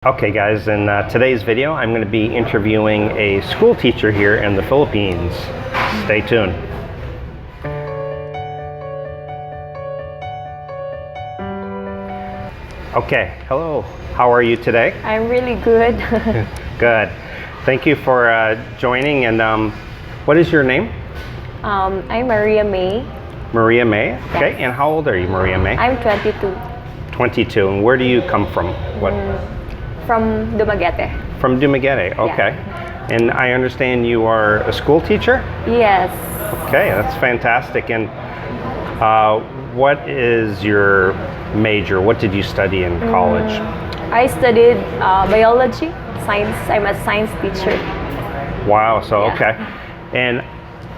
Okay guys, in today's video I'm going to be interviewing a school teacher here in the Philippines. Stay tuned. Okay, hello. How are you today? I'm really good. Good. Thank you for joining. And what is your name? I'm Maria Mae. Maria Mae? Okay, Yes. and how old are you, Maria Mae? I'm 22. 22. And where do you come from? What? From Dumaguete. From Dumaguete, okay. And I understand you are a school teacher? Yes. Okay, that's fantastic. And what is your major? What did you study in college? I studied biology, science. I'm a science teacher. Wow, so Yeah. okay. And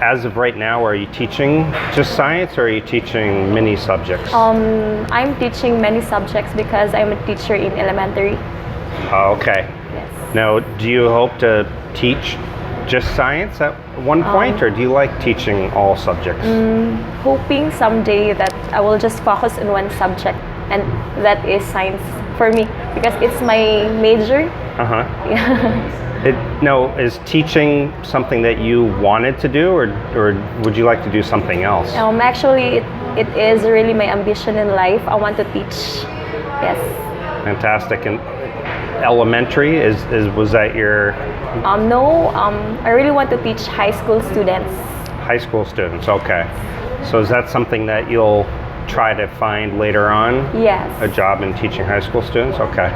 as of right now, are you teaching just science or are you teaching many subjects? I'm teaching many subjects because I'm a teacher in elementary. Okay. Yes. Now, do you hope to teach just science at one point, or do you like teaching all subjects? Hoping someday that I will just focus on one subject, and that is science for me because it's my major. Uh-huh. Yeah. Now, is teaching something that you wanted to do, or would you like to do something else? Actually, it is really my ambition in life. I want to teach. Yes. Fantastic. And elementary, was that your No, I really want to teach high school students. high school students? Okay. So is that something that you'll try to find later on? Yes. A job in teaching high school students? Okay.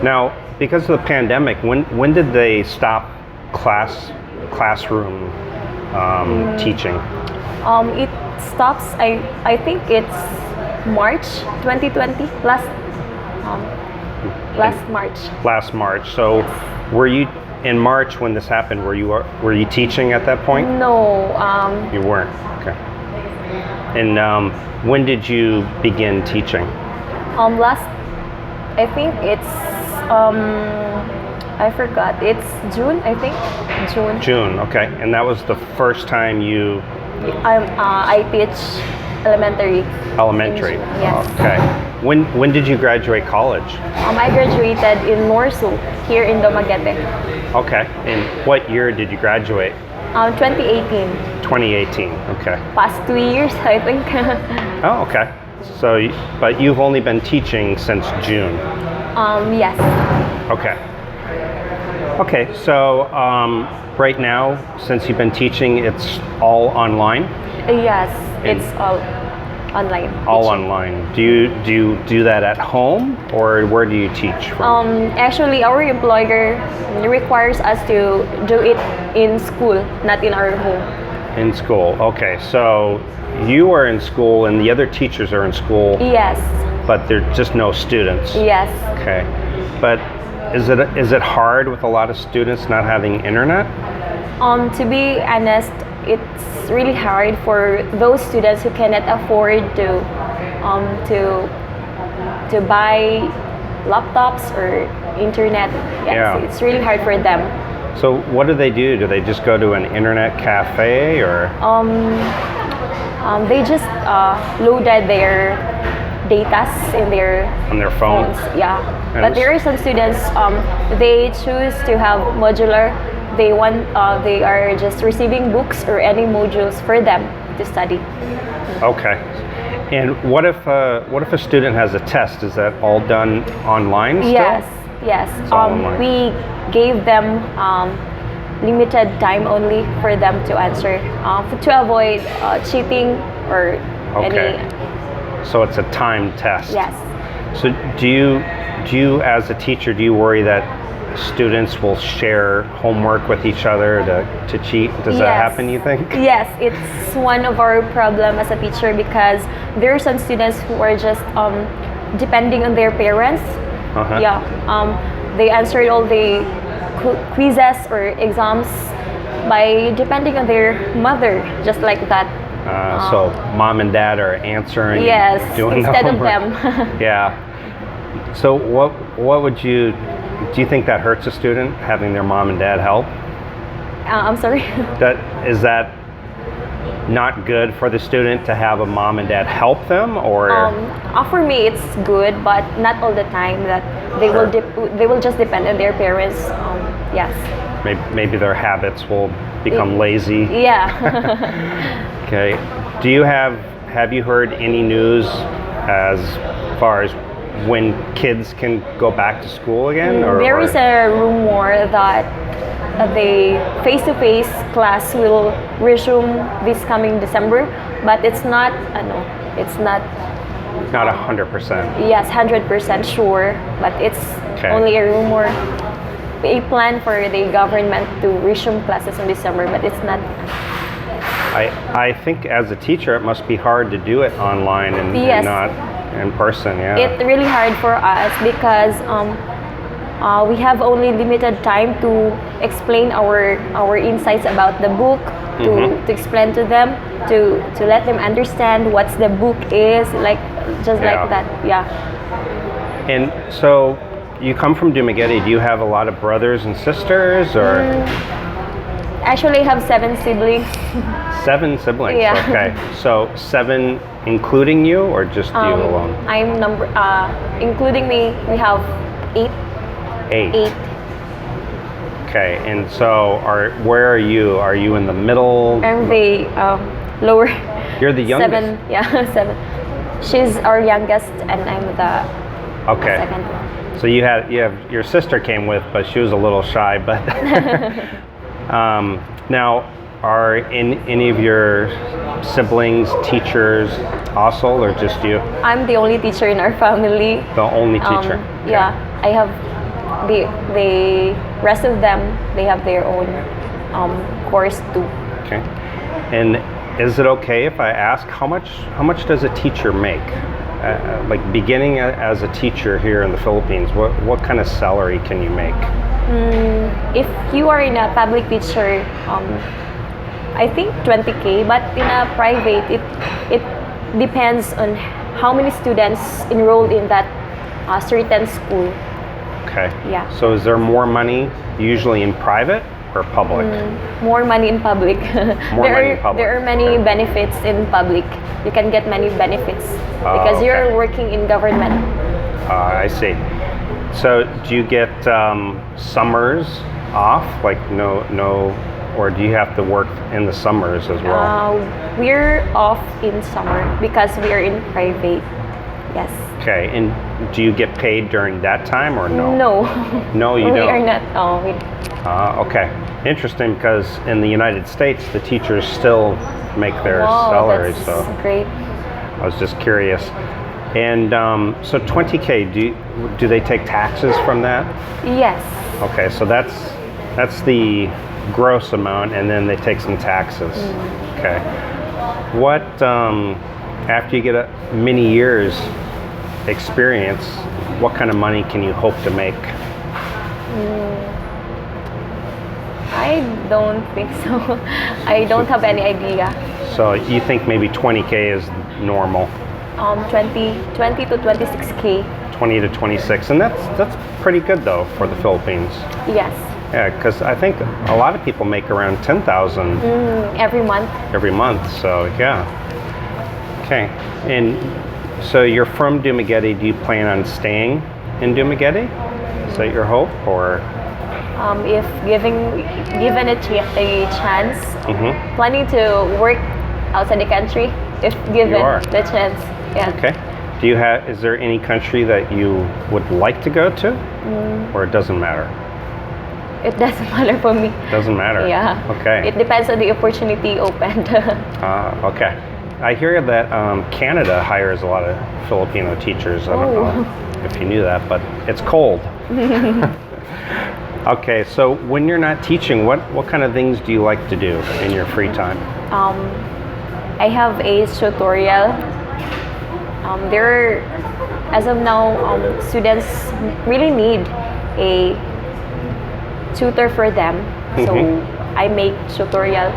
Now, because of the pandemic, when did they stop classroom teaching? It stops. I think it's March 2020. Last March. Last March. So were you in March when this happened? Were you teaching at that point? No. You weren't. Okay. And when did you begin teaching? Last. I think it's. I forgot. It's June. I think June. June. Okay. And that was the first time you I teach elementary. elementary. Yes. Okay. When did you graduate college? I graduated in Norso here in Dumaguete. Okay. And what year did you graduate? 2018. 2018. Okay. Past 2 years, I think. Oh, okay. So, but you've only been teaching since June. Yes. Okay. Okay. So, right now, since you've been teaching, it's all online. Yes, it's all online. All teaching. online. Do you do that at home, or where do you teach from? Actually, our employer requires us to do it in school, not in our home. In school. Okay. So you are in school, and the other teachers are in school, Yes. but there are just no students. Yes. Okay. But is it hard with a lot of students not having internet? To be honest, it's really hard for those students who cannot afford to buy laptops or internet. Yes, Yeah. it's really hard for them. So what do they do? Do they just go to an internet cafe, or? They just loaded their datas in their On their phones? Yeah, And but there are some students. They choose to have modular. They are just receiving books or any modules for them to study. Okay. And what if a student has a test? Is that all done online still? Yes, yes. all online. We gave them limited time only for them to answer to avoid cheating or Okay. any. So it's a timed test. Yes. So do you as a teacher, do you worry that students will share homework with each other to cheat? Does that Yes. happen, you think? Yes, it's one of our problem as a teacher because there are some students who are just depending on their parents. Uh-huh. Yeah, they answered all the quizzes or exams by depending on their mother, just like that. So mom and dad are answering, Yes, doing the instead of homework. them. Yeah. So what would you do? You think that hurts a student having their mom and dad help? I'm sorry. Is that not good for the student to have a mom and dad help them, or? For me, it's good, but not all the time. That Sure. they will just depend on their parents. Yes. Maybe their habits will become lazy. Yeah. Okay. Have you heard any news as far as when kids can go back to school again? There is a rumor that the face-to-face class will resume this coming December, but it's not. It's not. Not 100%. Yes, 100% sure, but it's Okay. only a rumor. A plan for the government to resume classes in December, but it's not. I think as a teacher, it must be hard to do it online and Yes. not in person. Yeah. It's really hard for us because we have only limited time to explain our insights about the book, to explain to them, to let them understand what the book is, like just Yeah. like that. Yeah. And so you come from Dumaguete. Do you have a lot of brothers and sisters, or Actually, I have 7 siblings. 7 siblings? Yeah. Okay. So 7 including you, or just you alone? I'm including me, we have 8. 8. Okay. And so where are you? Are you in the middle? I'm the lower. You're the youngest? 7. Yeah, 7. She's our youngest, and I'm the Okay. second one. So you have your sister came with, but she was a little shy. But now, are any of your siblings teachers also, or just you? I'm the only teacher in our family. The only teacher? Okay. Yeah, I have the rest of them. They have their own course too. Okay. And is it okay if I ask how much does a teacher make? Like beginning as a teacher here in the Philippines, what kind of salary can you make? If you are in a public teacher, I think 20K, but in a private, it depends on how many students enrolled in that certain school. Okay. Yeah. So is there more money usually in private or public? More money in public. Money in public. There are many Okay. benefits in public. You can get many benefits because okay. you're working in government. I see. So do you get summers off? Like no, or do you have to work in the summers as well? We're off in summer because we are in private. Yes. Okay. And do you get paid during that time or no? No. No, you we don't. are not. Oh, we. Okay. Interesting, because in the United States, the teachers still make their Wow, salaries. that's So great. I was just curious. And so 20K, do they take taxes from that? Yes. Okay, so that's the gross amount, and then they take some taxes. Okay. What after you get many years experience, what kind of money can you hope to make? I don't think so. I don't have any idea. So you think maybe 20K is normal? 20 to 26K. 20 to 26, and that's pretty good though for the Philippines. Yes. Yeah, because I think a lot of people make around 10,000 Every month. every month. So yeah. Okay. And so you're from Dumaguete. Do you plan on staying in Dumaguete? Is that your hope, or? If given a chance, planning to work outside the country if given You are. the chance. Yeah. Okay. Is there any country that you would like to go to, or it doesn't matter? It doesn't matter for me. Doesn't matter. Yeah. Okay. It depends on the opportunity opened. Okay. I hear that Canada hires a lot of Filipino teachers. I don't know if you knew that, but it's cold. Okay, so when you're not teaching, what kind of things do you like to do in your free time? I have a tutorial. As of now, students really need a tutor for them. So I make tutorial.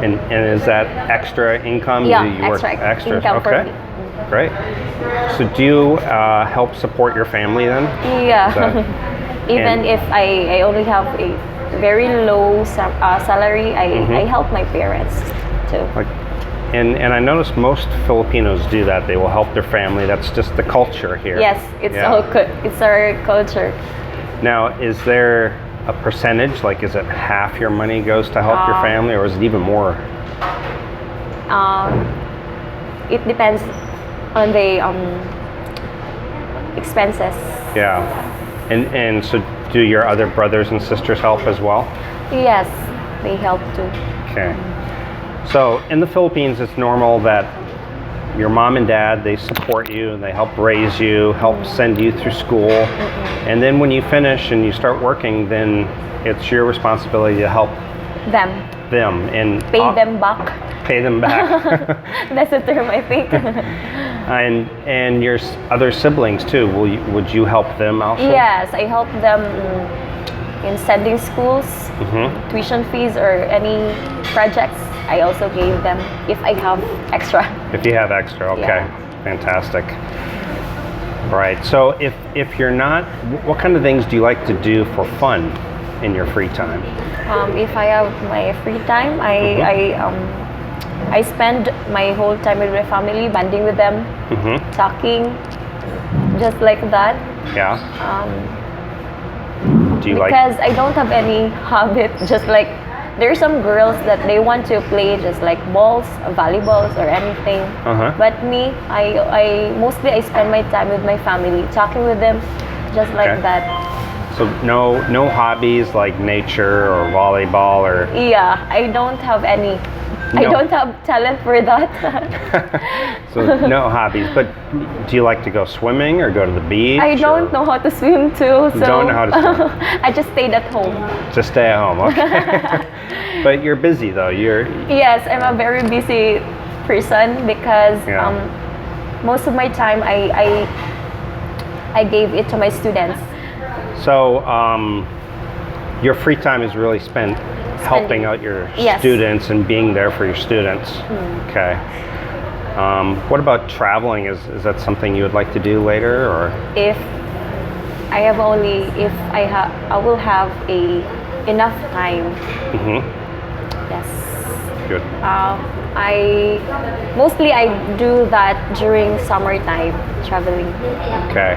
And is that extra income? Yeah, Do you work extra income for Okay, me. great. So do you help support your family then? Yeah. Even And- if I only have a very low salary, I help my parents too. Like And I notice most Filipinos do that. They will help their family. That's just the culture here. Yes, it's it's our culture. Now, is there a percentage? Like, is it half your money goes to help your family, or is it even more? It depends on the expenses. Yeah. And so do your other brothers and sisters help as well? Yes, they help too. Okay. So in the Philippines, it's normal that your mom and dad, they support you, they help raise you, help send you through school. And then when you finish and you start working, then it's your responsibility to help Them. and Pay them back. Pay them back. That's the term, I think. and your other siblings too. Would you help them also? Yes, I help them in sending schools, tuition fees, or any projects. I also gave them if I have extra. If you have extra, okay. Yeah. Fantastic. Right. So if you're not, what kind of things do you like to do for fun in your free time? If I have my free time, I spend my whole time with my family, bonding with them, talking, just like that. Yeah. Do you because I don't have any habit, just like there's some girls that they want to play just like balls, volleyballs, or anything. But me, I mostly spend my time with my family, talking with them, just like that. So no hobbies like nature or volleyball or. Yeah, I don't have any. No. I don't have talent for that. So no hobbies, but do you like to go swimming or go to the beach? I don't know how to swim too, so don't know how to swim. I just stayed at home. Just stay at home, okay. But you're busy though. Yes, I'm a very busy person because most of my time I gave it to my students. So your free time is really spent helping out your students and being there for your students. Okay. What about traveling? Is that something you would like to do later, or? If I will have enough time. Yes. Good. I mostly do that during summertime, traveling. Okay.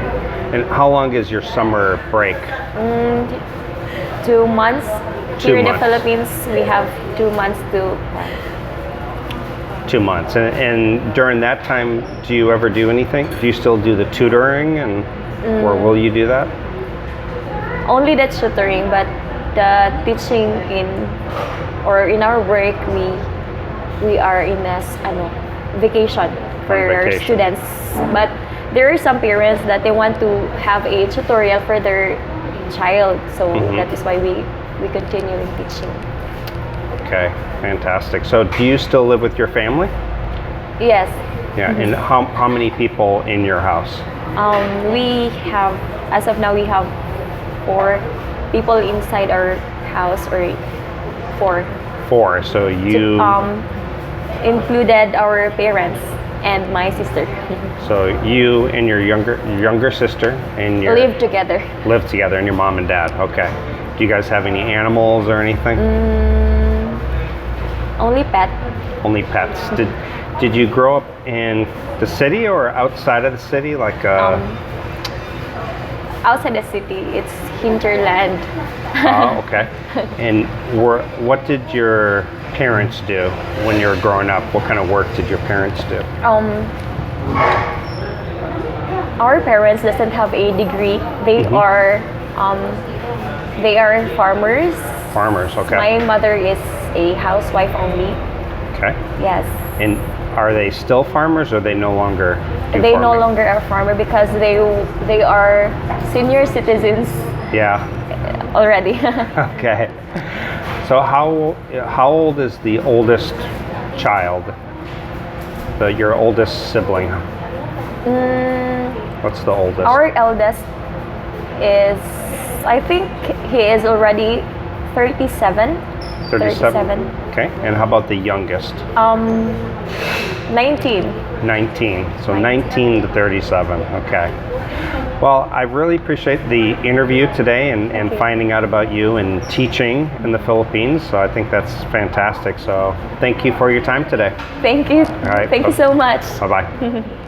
And how long is your summer break? 2 months. 2 Here in the months. Philippines, we have 2 months to. 2 months. And during that time, do you ever do anything? Do you still do the tutoring, or will you do that? Only the tutoring, but the teaching in our work, we are in a vacation for our students. But there are some parents that they want to have a tutorial for their child, so that is why we continue in teaching. Okay, fantastic. So do you still live with your family? Yes. Yeah, and how many people in your house? We have, as of now, we have 4 people inside our house, or 4. 4, so you... included our parents and my sister. So you and your younger sister and your... Live together. Live together, and your mom and dad, okay. Do you guys have any animals or anything? Only pet. Only pets. Did you grow up in the city or outside of the city? Like outside the city, it's hinterland. Oh, okay. And what did your parents do when you were growing up? What kind of work did your parents do? Our parents doesn't have a degree. They are farmers. Farmers, okay. My mother is a housewife only. Okay. Yes. And are they still farmers, or they no longer do They farming? no longer are farmer because they are senior citizens. Yeah. Already. Okay. So how old is the oldest child? Your oldest sibling? What's the oldest? Our eldest is, I think he is already 37. 37. Okay. And how about the youngest? 19. 19. So 19 to 37. Okay. Well, I really appreciate the interview today and finding out about you and teaching in the Philippines. So I think that's fantastic. So thank you for your time today. Thank you. All right. Thank you so much. Bye-bye.